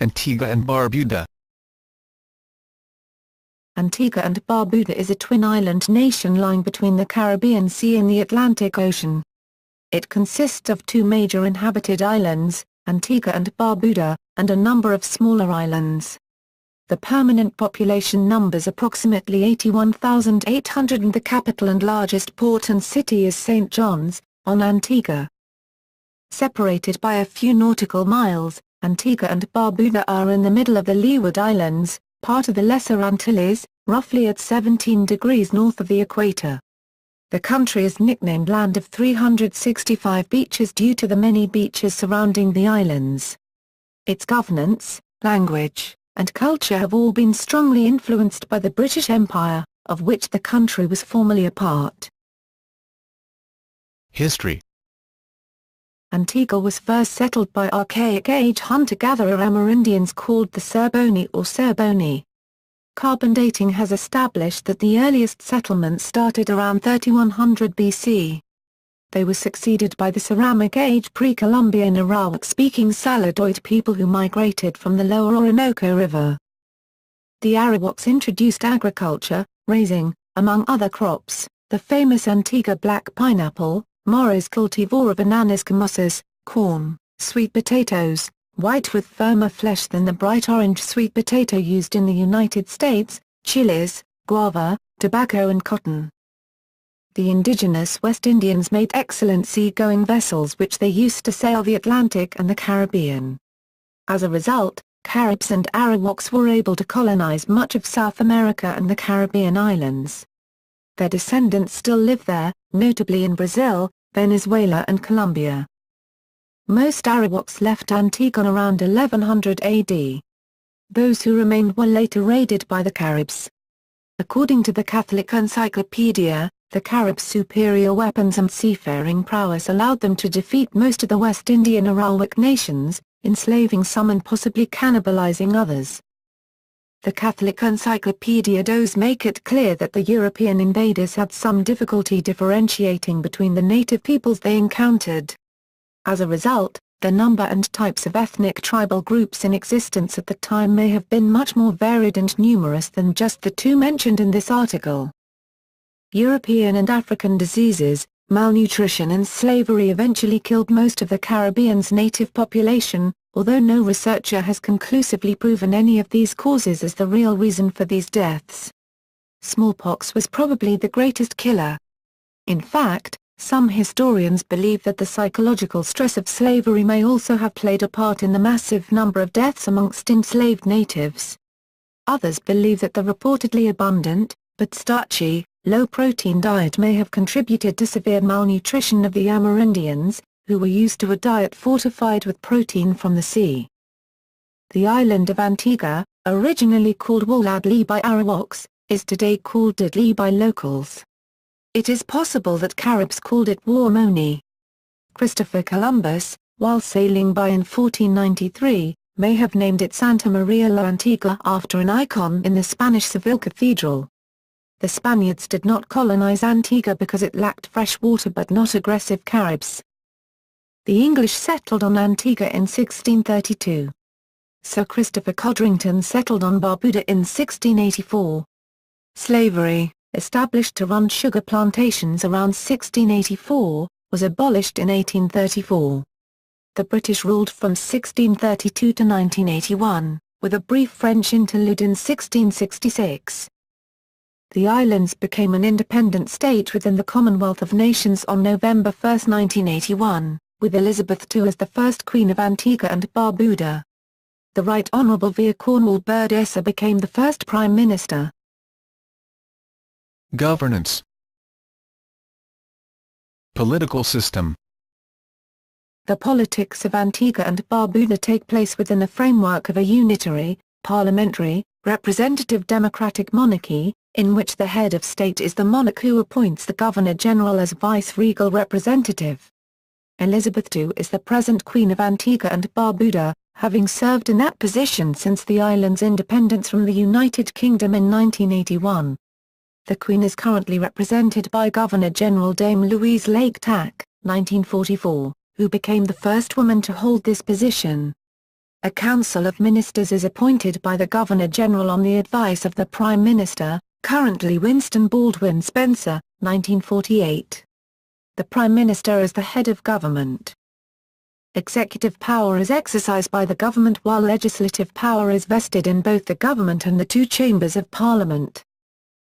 Antigua and Barbuda. Antigua and Barbuda is a twin-island nation lying between the Caribbean Sea and the Atlantic Ocean. It consists of two major inhabited islands, Antigua and Barbuda, and a number of smaller islands. The permanent population numbers approximately 81,800 and the capital and largest port and city is St. John's, on Antigua. Separated by a few nautical miles, Antigua and Barbuda are in the middle of the Leeward Islands, part of the Lesser Antilles, roughly at 17 degrees north of the equator. The country is nicknamed Land of 365 Beaches due to the many beaches surrounding the islands. Its governance, language, and culture have all been strongly influenced by the British Empire, of which the country was formerly a part. History. Antigua was first settled by Archaic Age hunter-gatherer Amerindians called the Serboni or Serboni. Carbon dating has established that the earliest settlements started around 3100 BC. They were succeeded by the Ceramic Age pre-Columbian Arawak-speaking Saladoid people who migrated from the lower Orinoco River. The Arawaks introduced agriculture, raising, among other crops, the famous Antigua black pineapple, Morris cultivar of bananas camusas, corn, sweet potatoes, white with firmer flesh than the bright orange sweet potato used in the United States, chilies, guava, tobacco and cotton. The indigenous West Indians made excellent sea-going vessels which they used to sail the Atlantic and the Caribbean. As a result, Caribs and Arawaks were able to colonize much of South America and the Caribbean islands. Their descendants still live there, notably in Brazil, Venezuela and Colombia. Most Arawaks left Antigua around 1100 AD. Those who remained were later raided by the Caribs. According to the Catholic Encyclopedia, the Caribs' superior weapons and seafaring prowess allowed them to defeat most of the West Indian Arawak nations, enslaving some and possibly cannibalizing others. The Catholic Encyclopedia does make it clear that the European invaders had some difficulty differentiating between the native peoples they encountered. As a result, the number and types of ethnic tribal groups in existence at the time may have been much more varied and numerous than just the two mentioned in this article. European and African diseases, malnutrition and slavery eventually killed most of the Caribbean's native population, although no researcher has conclusively proven any of these causes as the real reason for these deaths. Smallpox was probably the greatest killer. In fact, some historians believe that the psychological stress of slavery may also have played a part in the massive number of deaths amongst enslaved natives. Others believe that the reportedly abundant, but starchy, low-protein diet may have contributed to severe malnutrition of the Amerindians, who were used to a diet fortified with protein from the sea. The island of Antigua, originally called Walladli by Arawaks, is today called Dudley by locals. It is possible that Caribs called it Warmoni. Christopher Columbus, while sailing by in 1493, may have named it Santa Maria la Antigua after an icon in the Spanish Seville Cathedral. The Spaniards did not colonize Antigua because it lacked fresh water but not aggressive Caribs. The English settled on Antigua in 1632. Sir Christopher Codrington settled on Barbuda in 1684. Slavery, established to run sugar plantations around 1684, was abolished in 1834. The British ruled from 1632 to 1981, with a brief French interlude in 1666. The islands became an independent state within the Commonwealth of Nations on November 1, 1981, with Elizabeth II as the first Queen of Antigua and Barbuda. The Right Honourable Vere Cornwall Birdessa became the first Prime Minister. Governance. Political system. The politics of Antigua and Barbuda take place within the framework of a unitary, parliamentary, representative democratic monarchy, in which the head of state is the monarch who appoints the Governor-General as vice-regal representative. Elizabeth II is the present Queen of Antigua and Barbuda, having served in that position since the island's independence from the United Kingdom in 1981. The Queen is currently represented by Governor-General Dame Louise Lake Tack, 1944, who became the first woman to hold this position. A council of ministers is appointed by the Governor-General on the advice of the Prime Minister, currently Winston Baldwin Spencer, 1948. The Prime Minister is the head of government. Executive power is exercised by the government while legislative power is vested in both the government and the two chambers of Parliament.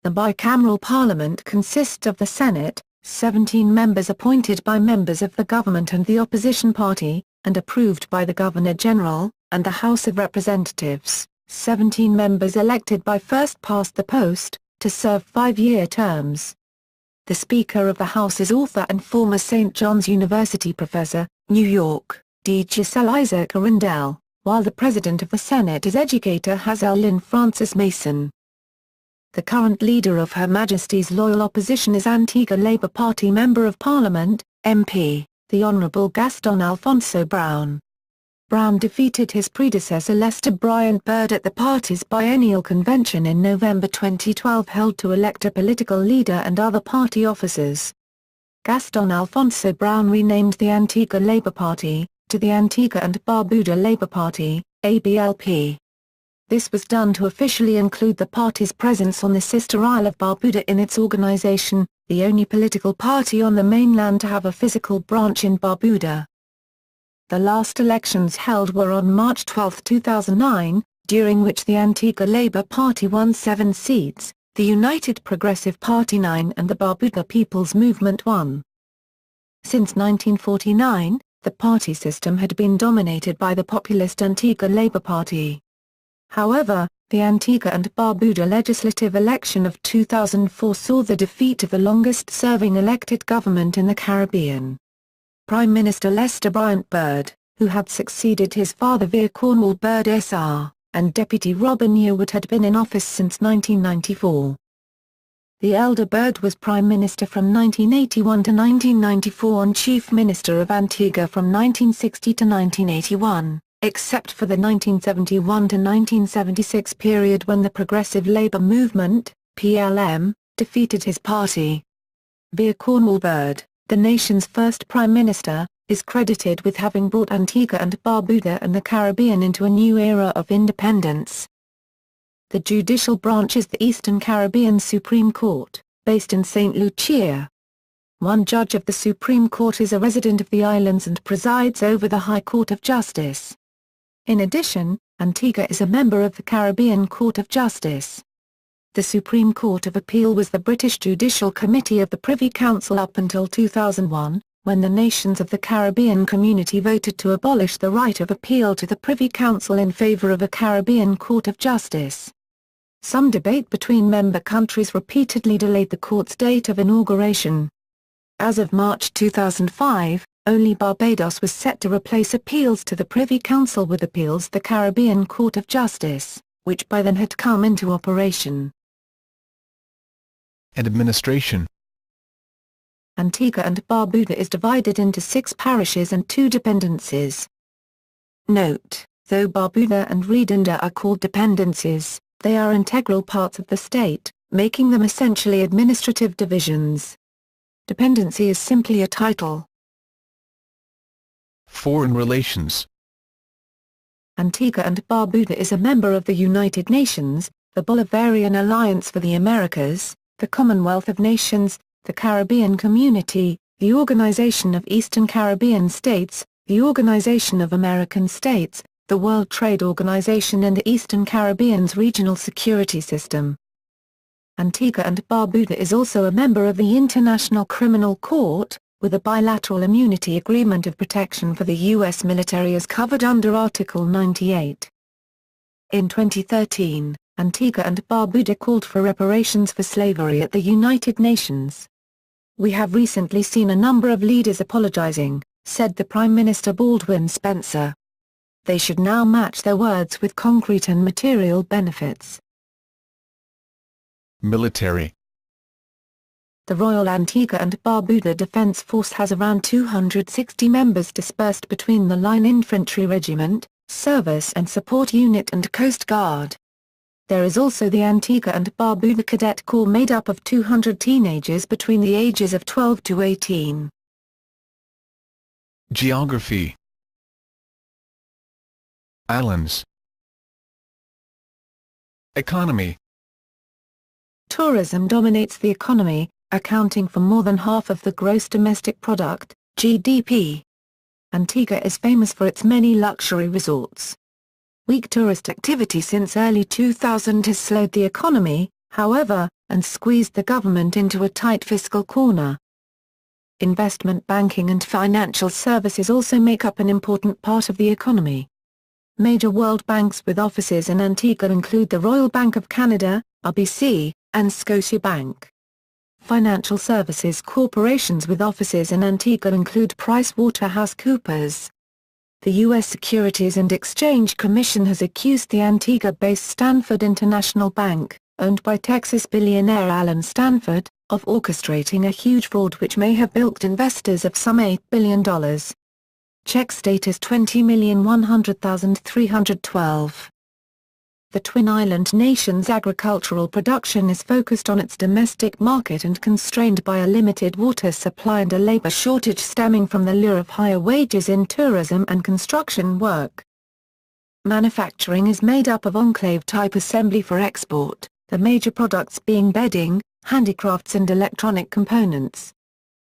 The bicameral Parliament consists of the Senate, 17 members appointed by members of the government and the opposition party, and approved by the Governor-General, and the House of Representatives, 17 members elected by first past the post, to serve 5-year terms. The Speaker of the House is author and former St. John's University professor, New York, D. Giselle Isaac Arundel, while the President of the Senate is educator Hazel Lynn Francis Mason. The current leader of Her Majesty's Loyal Opposition is Antigua Labour Party Member of Parliament, MP, the Honourable Gaston Alfonso Brown. Brown defeated his predecessor Lester Bryant Byrd at the party's biennial convention in November 2012 held to elect a political leader and other party officers. Gaston Alfonso Brown renamed the Antigua Labour Party, to the Antigua and Barbuda Labour Party, ABLP. This was done to officially include the party's presence on the sister Isle of Barbuda in its organisation, the only political party on the mainland to have a physical branch in Barbuda. The last elections held were on March 12, 2009, during which the Antigua Labour Party won 7 seats, the United Progressive Party 9 and the Barbuda People's Movement 1. Since 1949, the party system had been dominated by the populist Antigua Labour Party. However, the Antigua and Barbuda legislative election of 2004 saw the defeat of the longest-serving elected government in the Caribbean. Prime Minister Lester Bryant Byrd, who had succeeded his father Veer Cornwall Byrd Sr., and Deputy Robin Yearwood had been in office since 1994. The elder Byrd was Prime Minister from 1981 to 1994 and Chief Minister of Antigua from 1960 to 1981, except for the 1971 to 1976 period when the Progressive Labour Movement, PLM, defeated his party. Veer Cornwall Byrd, the nation's first Prime Minister, is credited with having brought Antigua and Barbuda and the Caribbean into a new era of independence. The judicial branch is the Eastern Caribbean Supreme Court, based in St. Lucia. One judge of the Supreme Court is a resident of the islands and presides over the High Court of Justice. In addition, Antigua is a member of the Caribbean Court of Justice. The Supreme Court of Appeal was the British Judicial Committee of the Privy Council up until 2001, when the nations of the Caribbean Community voted to abolish the right of appeal to the Privy Council in favour of a Caribbean Court of Justice. Some debate between member countries repeatedly delayed the court's date of inauguration. As of March 2005, only Barbados was set to replace appeals to the Privy Council with appeals to the Caribbean Court of Justice, which by then had come into operation. Administration. Antigua and Barbuda is divided into 6 parishes and 2 dependencies. Note, though Barbuda and Redonda are called dependencies, they are integral parts of the state, making them essentially administrative divisions. Dependency is simply a title. Foreign relations. Antigua and Barbuda is a member of the United Nations, the Bolivarian Alliance for the Americas, the Commonwealth of Nations, the Caribbean Community, the Organization of Eastern Caribbean States, the Organization of American States, the World Trade Organization and the Eastern Caribbean's regional security system. Antigua and Barbuda is also a member of the International Criminal Court, with a bilateral immunity agreement of protection for the U.S. military as covered under Article 98. In 2013, Antigua and Barbuda called for reparations for slavery at the United Nations. "We have recently seen a number of leaders apologizing," said the Prime Minister Baldwin Spencer. "They should now match their words with concrete and material benefits." Military. The Royal Antigua and Barbuda Defence Force has around 260 members dispersed between the Line Infantry Regiment, Service and Support Unit and Coast Guard. There is also the Antigua and Barbuda Cadet Corps made up of 200 teenagers between the ages of 12 to 18. Geography. Islands. Economy. Tourism dominates the economy, accounting for more than half of the gross domestic product, GDP. Antigua is famous for its many luxury resorts. Weak tourist activity since early 2000 has slowed the economy, however, and squeezed the government into a tight fiscal corner. Investment banking and financial services also make up an important part of the economy. Major world banks with offices in Antigua include the Royal Bank of Canada, RBC, and Scotiabank. Financial services corporations with offices in Antigua include PricewaterhouseCoopers. The U.S. Securities and Exchange Commission has accused the Antigua-based Stanford International Bank, owned by Texas billionaire Alan Stanford, of orchestrating a huge fraud which may have bilked investors of some $8 billion. Check status 20,100,312. The Twin Island nation's agricultural production is focused on its domestic market and constrained by a limited water supply and a labor shortage stemming from the lure of higher wages in tourism and construction work. Manufacturing is made up of enclave-type assembly for export, the major products being bedding, handicrafts and electronic components.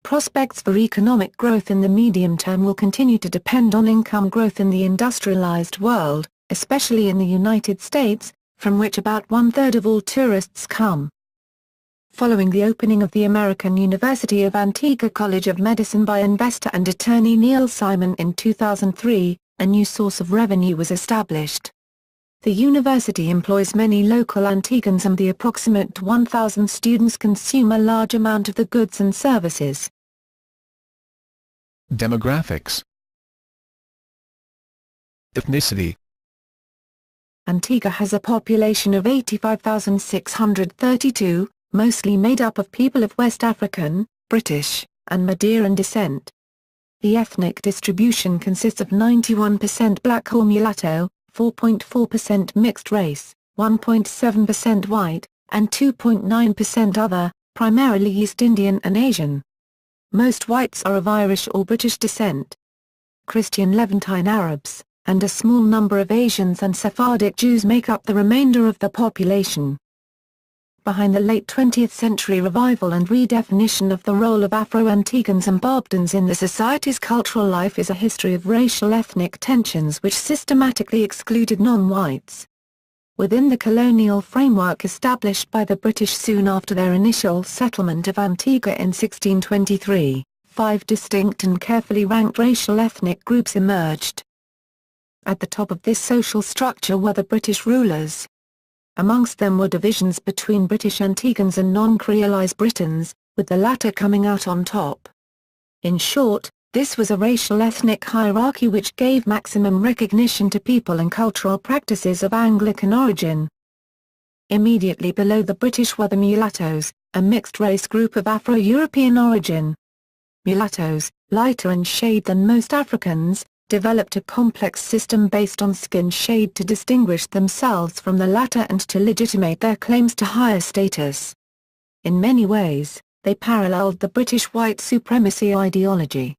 Prospects for economic growth in the medium term will continue to depend on income growth in the industrialized world, especially in the United States, from which about 1/3 of all tourists come. Following the opening of the American University of Antigua College of Medicine by investor and attorney Neil Simon in 2003, a new source of revenue was established. The university employs many local Antiguans and the approximate 1,000 students consume a large amount of the goods and services. Demographics. Ethnicity. Antigua has a population of 85,632, mostly made up of people of West African, British, and Madeiran descent. The ethnic distribution consists of 91% black or mulatto, 4.4% mixed race, 1.7% white, and 2.9% other, primarily East Indian and Asian. Most whites are of Irish or British descent. Christian Levantine Arabs, and a small number of Asians and Sephardic Jews make up the remainder of the population. Behind the late 20th century revival and redefinition of the role of Afro-Antigans and Barbudans in the society's cultural life is a history of racial ethnic tensions which systematically excluded non-whites. Within the colonial framework established by the British soon after their initial settlement of Antigua in 1623, 5 distinct and carefully ranked racial ethnic groups emerged. At the top of this social structure were the British rulers. Amongst them were divisions between British Antigans and non-Creolized Britons, with the latter coming out on top. In short, this was a racial ethnic hierarchy which gave maximum recognition to people and cultural practices of Anglican origin. Immediately below the British were the mulattoes, a mixed-race group of Afro-European origin. Mulattoes, lighter in shade than most Africans, developed a complex system based on skin shade to distinguish themselves from the latter and to legitimate their claims to higher status. In many ways, they paralleled the British white supremacy ideology.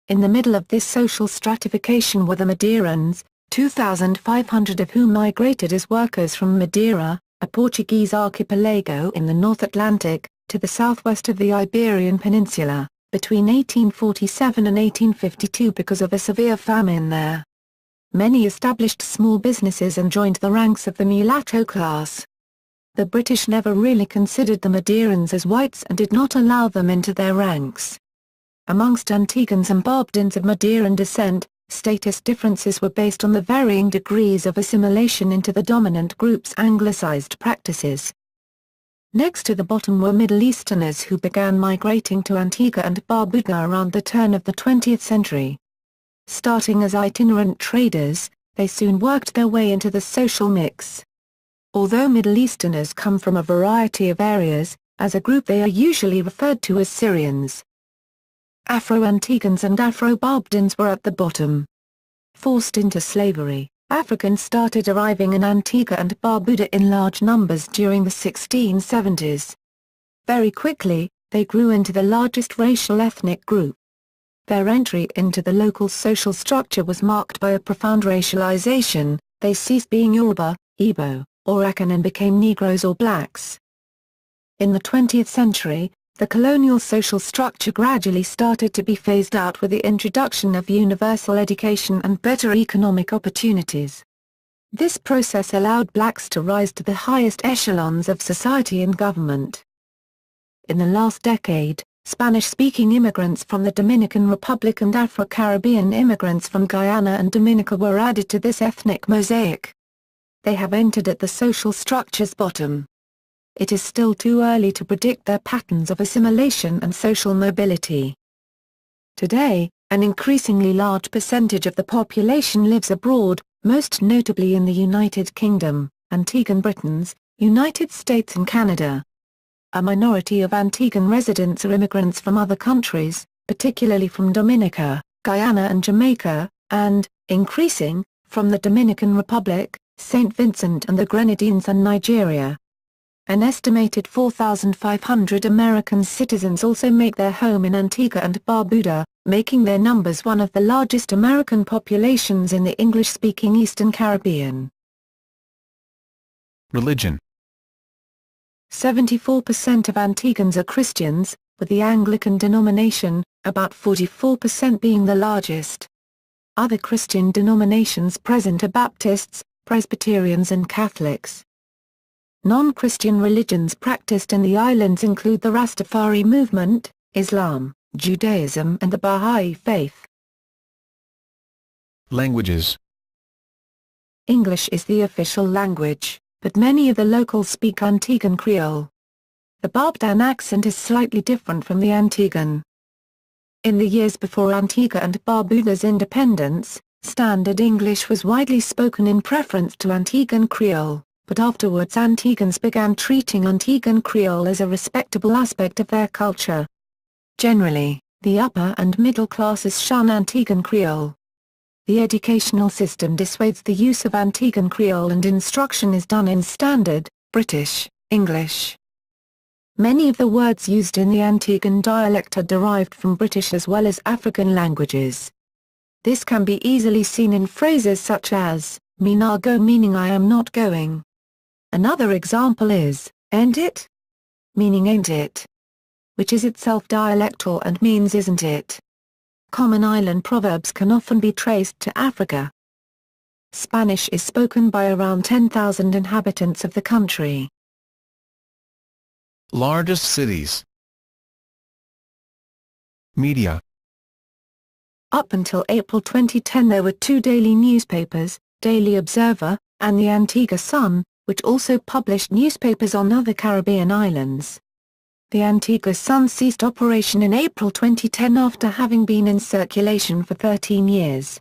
In the middle of this social stratification were the Madeirans, 2,500 of whom migrated as workers from Madeira, a Portuguese archipelago in the North Atlantic, to the southwest of the Iberian Peninsula, between 1847 and 1852 because of a severe famine there. Many established small businesses and joined the ranks of the mulatto class. The British never really considered the Madeirans as whites and did not allow them into their ranks. Amongst Antigans and Barbudans of Madeiran descent, status differences were based on the varying degrees of assimilation into the dominant group's anglicized practices. Next to the bottom were Middle Easterners who began migrating to Antigua and Barbuda around the turn of the 20th century. Starting as itinerant traders, they soon worked their way into the social mix. Although Middle Easterners come from a variety of areas, as a group they are usually referred to as Syrians. Afro-Antigans and Afro-Barbudans were at the bottom. Forced into slavery, Africans started arriving in Antigua and Barbuda in large numbers during the 1670s. Very quickly, they grew into the largest racial ethnic group. Their entry into the local social structure was marked by a profound racialization. They ceased being Yoruba, Igbo, or Akan and became Negroes or blacks. In the 20th century, the colonial social structure gradually started to be phased out with the introduction of universal education and better economic opportunities. This process allowed blacks to rise to the highest echelons of society and government. In the last decade, Spanish-speaking immigrants from the Dominican Republic and Afro-Caribbean immigrants from Guyana and Dominica were added to this ethnic mosaic. They have entered at the social structure's bottom. It is still too early to predict their patterns of assimilation and social mobility. Today, an increasingly large percentage of the population lives abroad, most notably in the United Kingdom, Antiguan Britons, United States and Canada. A minority of Antiguan residents are immigrants from other countries, particularly from Dominica, Guyana and Jamaica, and, increasing, from the Dominican Republic, St. Vincent and the Grenadines and Nigeria. An estimated 4,500 American citizens also make their home in Antigua and Barbuda, making their numbers one of the largest American populations in the English-speaking Eastern Caribbean. Religion. 74% of Antiguans are Christians, with the Anglican denomination, about 44% being the largest. Other Christian denominations present are Baptists, Presbyterians and Catholics. Non-Christian religions practiced in the islands include the Rastafari movement, Islam, Judaism and the Baha'i faith. Languages. English is the official language, but many of the locals speak Antiguan Creole. The Barbudan accent is slightly different from the Antiguan. In the years before Antigua and Barbuda's independence, Standard English was widely spoken in preference to Antiguan Creole, but afterwards Antiguans began treating Antiguan Creole as a respectable aspect of their culture. Generally, the upper and middle classes shun Antiguan Creole. The educational system dissuades the use of Antiguan Creole and instruction is done in Standard, British, English. Many of the words used in the Antiguan dialect are derived from British as well as African languages. This can be easily seen in phrases such as, "me nah go" meaning I am not going. Another example is, "ain't it?" meaning ain't it, which is itself dialectal and means isn't it. Common island proverbs can often be traced to Africa. Spanish is spoken by around 10,000 inhabitants of the country. Largest cities. Media. Up until April 2010 there were two daily newspapers, Daily Observer, and the Antigua Sun, which also published newspapers on other Caribbean islands. The Antigua Sun ceased operation in April 2010 after having been in circulation for 13 years.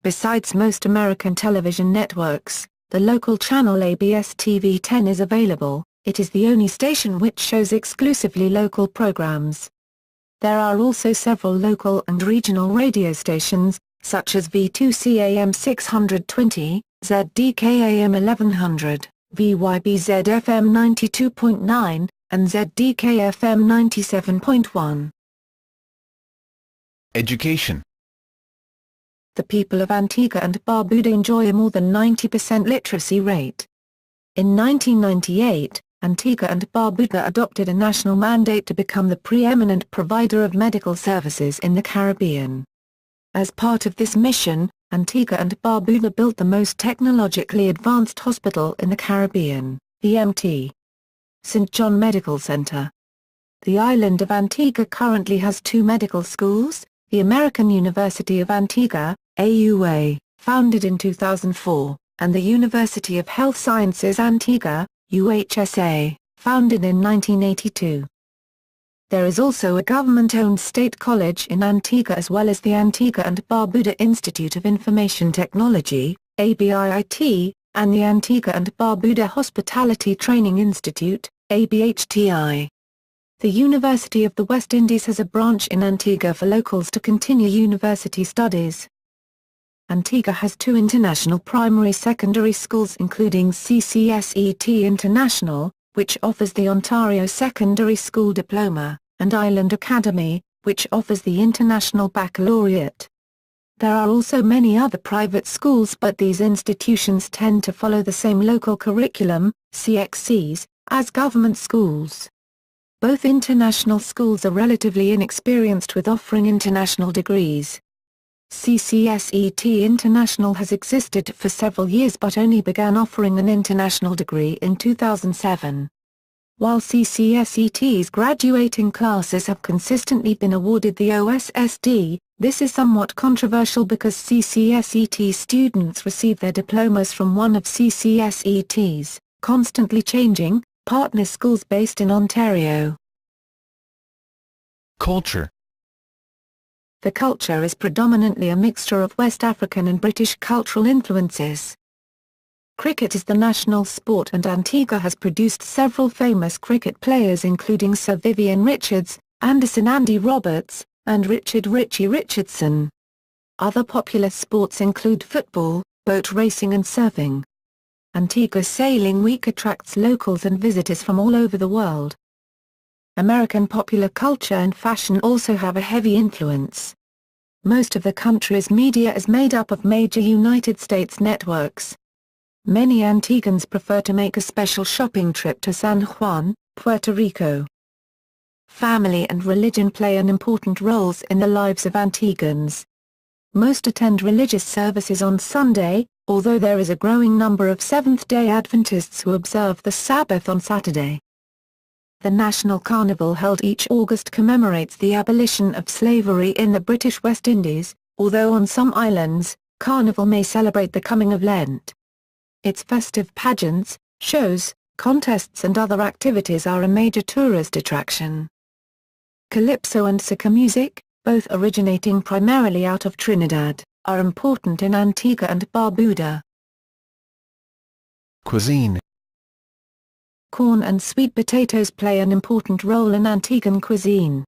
Besides most American television networks, the local channel ABS-TV 10 is available. It is the only station which shows exclusively local programs. There are also several local and regional radio stations, such as V2C AM 620, ZDK AM 1100, VYBZ FM 92.9, and ZDK FM 97.1. Education. The people of Antigua and Barbuda enjoy a more than 90% literacy rate. In 1998, Antigua and Barbuda adopted a national mandate to become the preeminent provider of medical services in the Caribbean. As part of this mission, Antigua and Barbuda built the most technologically advanced hospital in the Caribbean, the Mt. St. John Medical Center. The island of Antigua currently has two medical schools, the American University of Antigua, AUA, founded in 2004, and the University of Health Sciences Antigua, UHSA, founded in 1982. There is also a government-owned state college in Antigua as well as the Antigua and Barbuda Institute of Information Technology, ABIIT, and the Antigua and Barbuda Hospitality Training Institute, ABHTI. The University of the West Indies has a branch in Antigua for locals to continue university studies. Antigua has two international primary-secondary schools including CCSET International, which offers the Ontario Secondary School Diploma, and Island Academy, which offers the International Baccalaureate. There are also many other private schools, but these institutions tend to follow the same local curriculum, CXCs, as government schools. Both international schools are relatively inexperienced with offering international degrees. CCSET International has existed for several years but only began offering an international degree in 2007. While CCSET's graduating classes have consistently been awarded the OSSD, this is somewhat controversial because CCSET students receive their diplomas from one of CCSET's constantly changing partner schools based in Ontario. Culture. The culture is predominantly a mixture of West African and British cultural influences. Cricket is the national sport and Antigua has produced several famous cricket players including Sir Vivian Richards, Anderson Andy Roberts, and Richard Richie Richardson. Other popular sports include football, boat racing and surfing. Antigua Sailing Week attracts locals and visitors from all over the world. American popular culture and fashion also have a heavy influence. Most of the country's media is made up of major United States networks. Many Antiguans prefer to make a special shopping trip to San Juan, Puerto Rico. Family and religion play an important roles in the lives of Antiguans. Most attend religious services on Sunday, although there is a growing number of Seventh-day Adventists who observe the Sabbath on Saturday. The National Carnival held each August commemorates the abolition of slavery in the British West Indies, although on some islands, Carnival may celebrate the coming of Lent. Its festive pageants, shows, contests and other activities are a major tourist attraction. Calypso and soca music, both originating primarily out of Trinidad, are important in Antigua and Barbuda. Cuisine. Corn and sweet potatoes play an important role in Antiguan cuisine.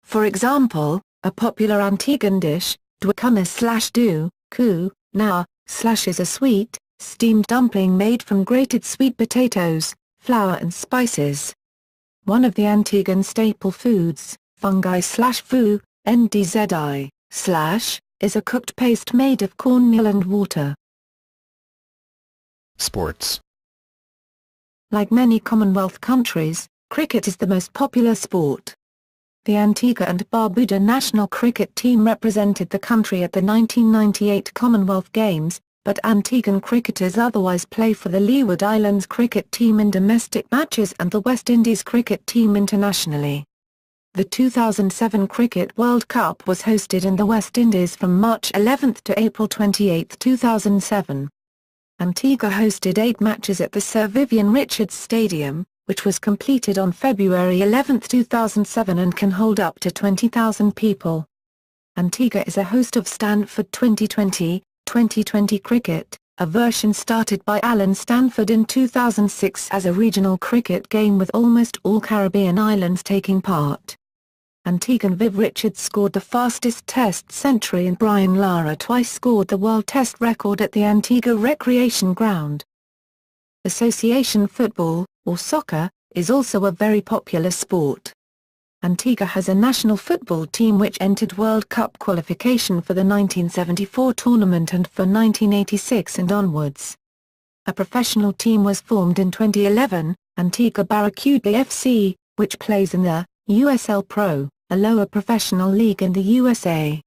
For example, a popular Antiguan dish, dwakana/do, ku, na, / is a sweet, steamed dumpling made from grated sweet potatoes, flour and spices. One of the Antiguan staple foods, fungi/fu, ndzi/, is a cooked paste made of cornmeal and water. Sports. Like many Commonwealth countries, cricket is the most popular sport. The Antigua and Barbuda national cricket team represented the country at the 1998 Commonwealth Games, but Antiguan cricketers otherwise play for the Leeward Islands cricket team in domestic matches and the West Indies cricket team internationally. The 2007 Cricket World Cup was hosted in the West Indies from March 11 to April 28, 2007. Antigua hosted 8 matches at the Sir Vivian Richards Stadium, which was completed on February 11, 2007 and can hold up to 20,000 people. Antigua is a host of Stanford 2020 cricket, a version started by Alan Stanford in 2006 as a regional cricket game with almost all Caribbean islands taking part. Antiguan Viv Richards scored the fastest Test century and Brian Lara twice scored the World Test record at the Antigua Recreation Ground. Association football, or soccer, is also a very popular sport. Antigua has a national football team which entered World Cup qualification for the 1974 tournament and for 1986 and onwards. A professional team was formed in 2011, Antigua Barracuda FC, which plays in the USL Pro, a lower professional league in the USA.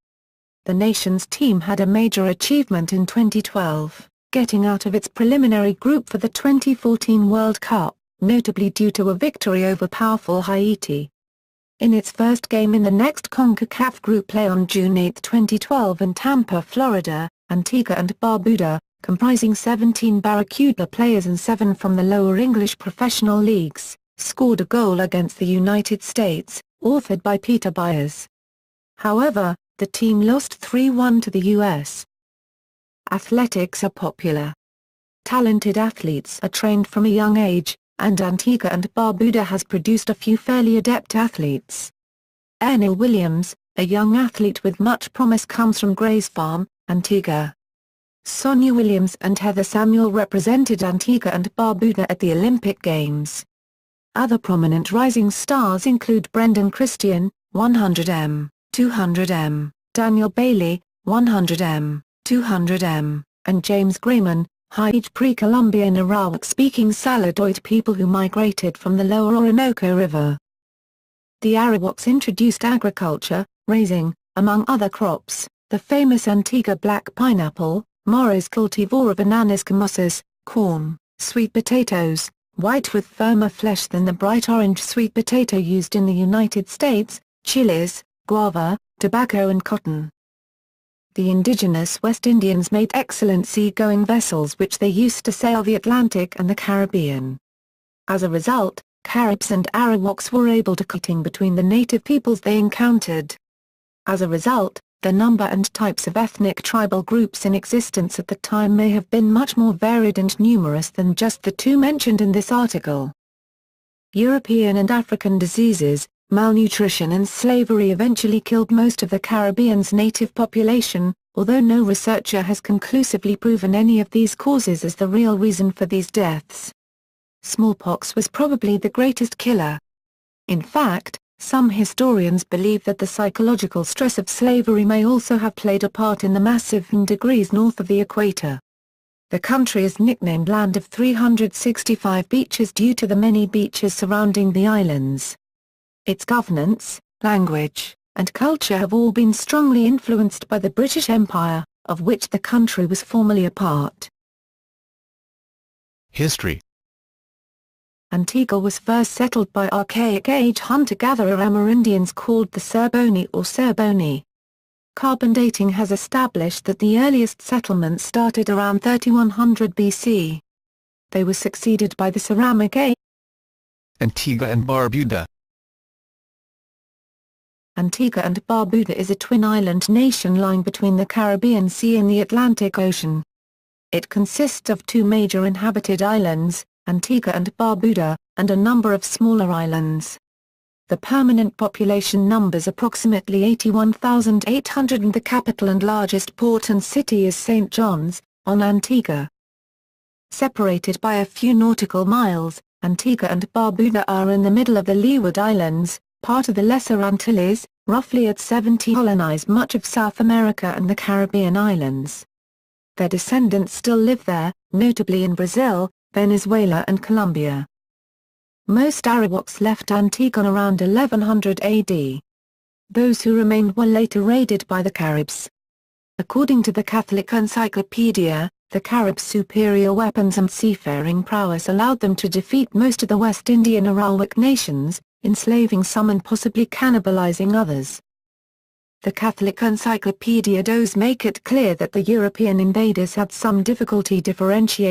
The nation's team had a major achievement in 2012, getting out of its preliminary group for the 2014 World Cup, notably due to a victory over powerful Haiti. In its first game in the next CONCACAF Group play on June 8, 2012 in Tampa, Florida, Antigua and Barbuda, comprising 17 Barracuda players and 7 from the lower English professional leagues, scored a goal against the United States, authored by Peter Byers. However, the team lost 3-1 to the U.S. Athletics are popular. Talented athletes are trained from a young age, and Antigua and Barbuda has produced a few fairly adept athletes. Ernil Williams, a young athlete with much promise, comes from Grays Farm, Antigua. Sonia Williams and Heather Samuel represented Antigua and Barbuda at the Olympic Games. Other prominent rising stars include Brendan Christian, 100 m, 200 m, Daniel Bailey, 100 m, 200 m, and James Grayman, high-age pre-Columbian Arawak-speaking Saladoid people who migrated from the lower Orinoco River. The Arawaks introduced agriculture, raising, among other crops, the famous An-teega black pineapple, Morris cultivar bananas camusas, corn, sweet potatoes, white with firmer flesh than the bright orange sweet potato used in the United States, chilies, guava, tobacco and cotton. The indigenous West Indians made excellent sea-going vessels which they used to sail the Atlantic and the Caribbean. As a result, Caribs and Arawaks were able to cutting between the native peoples they encountered. As a result, the number and types of ethnic tribal groups in existence at the time may have been much more varied and numerous than just the two mentioned in this article. European and African diseases, malnutrition and slavery eventually killed most of the Caribbean's native population, although no researcher has conclusively proven any of these causes as the real reason for these deaths. Smallpox was probably the greatest killer. In fact, some historians believe that the psychological stress of slavery may also have played a part in the massive degrees north of the equator. The country is nicknamed Land of 365 Beaches due to the many beaches surrounding the islands. Its governance, language, and culture have all been strongly influenced by the British Empire, of which the country was formerly a part. History. Antigua was first settled by Archaic Age hunter-gatherer Amerindians called the Serboni or Serboni. Carbon dating has established that the earliest settlements started around 3100 BC. They were succeeded by the Ceramic Age. Antigua and Barbuda. Antigua and Barbuda is a twin-island nation lying between the Caribbean Sea and the Atlantic Ocean. It consists of two major inhabited islands, Antigua and Barbuda, and a number of smaller islands. The permanent population numbers approximately 81,800 and the capital and largest port and city is St. John's, on Antigua. Separated by a few nautical miles, Antigua and Barbuda are in the middle of the Leeward Islands, part of the Lesser Antilles, roughly at 70 colonize much of South America and the Caribbean islands. Their descendants still live there, notably in Brazil, Venezuela and Colombia. Most Arawaks left Antigua around 1100 AD. Those who remained were later raided by the Caribs. According to the Catholic Encyclopedia, the Caribs' superior weapons and seafaring prowess allowed them to defeat most of the West Indian Arawak nations, enslaving some and possibly cannibalizing others. The Catholic Encyclopedia does make it clear that the European invaders had some difficulty differentiating